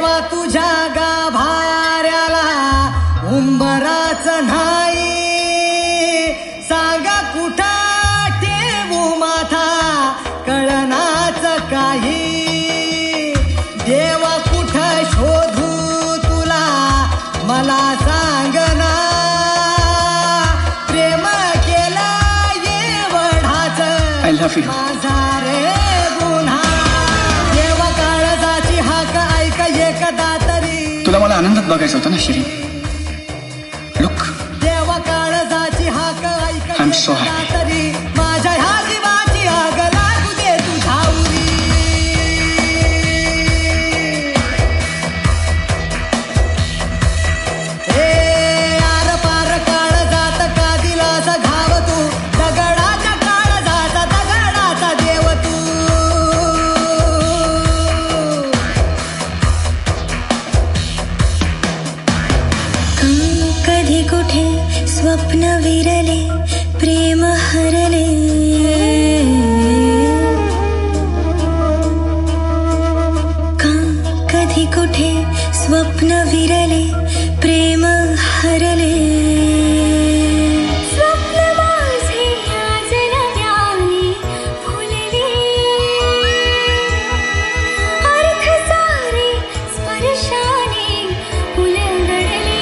देवा तुझ्या गाभाऱ्याला उंबराच नाही, सांगा कुठं ठेवू माथा कळनाच काही. देवा कुठं शोधू तुला मला सांगना, प्रेम केला एवढाच माझा रे गुन्हा. देवा काळजाची हाक ऐक एकदा तरी. तुला मला आनंदात बघायचं होतं ना शिरी. लुक, देवा काळजाची हाक ऐक I'm so एकदा happy. तरी. माझ्या ह्या जीवाची आग लागू दे तुझ्या उरी. आर पार काळ जात का दिलास घाव तू, दगडाच्या काळ जात दगडाचा देव तू. कधी कुठे स्वप्न विरले प्रेम हरले. कधी कुठे स्वप्न विरले प्रेम हरले. स्वप्न माझे आज नव्याने फुलले, अर्थ सारे स्पर्शाने उलगडले.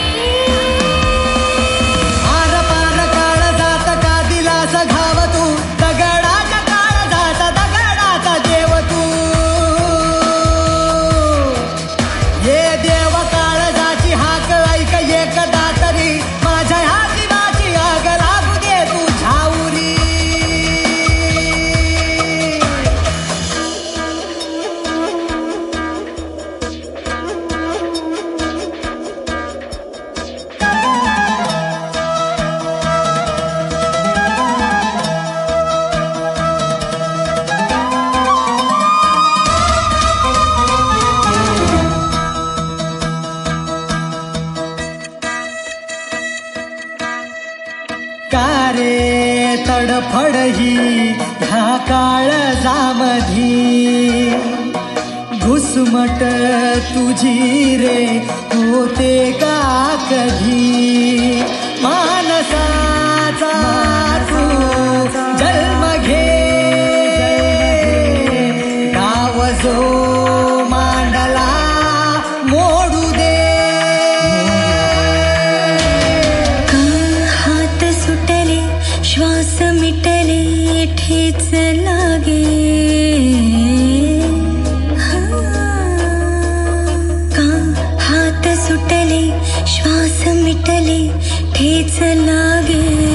आर पार काळ जात का दिलास घाव तू, दगडाच्या काळ जात दगडाचा देव तू. ये देव काळजाची हाक ऐक एकदा तरी. माझ्या ह्या जीवाची आग लागू दे तुझ्या उरी. का रे तडफड ही ह्या काळजामधी, घुसमट तुझी रे होते का कधी. मानसाचा तू जन्म घे, गाव जो मांडला मोडू दे. हात सुटले श्वास मिटले ठेच लागे. हात सुटले श्वास मिटले ठेच लागे.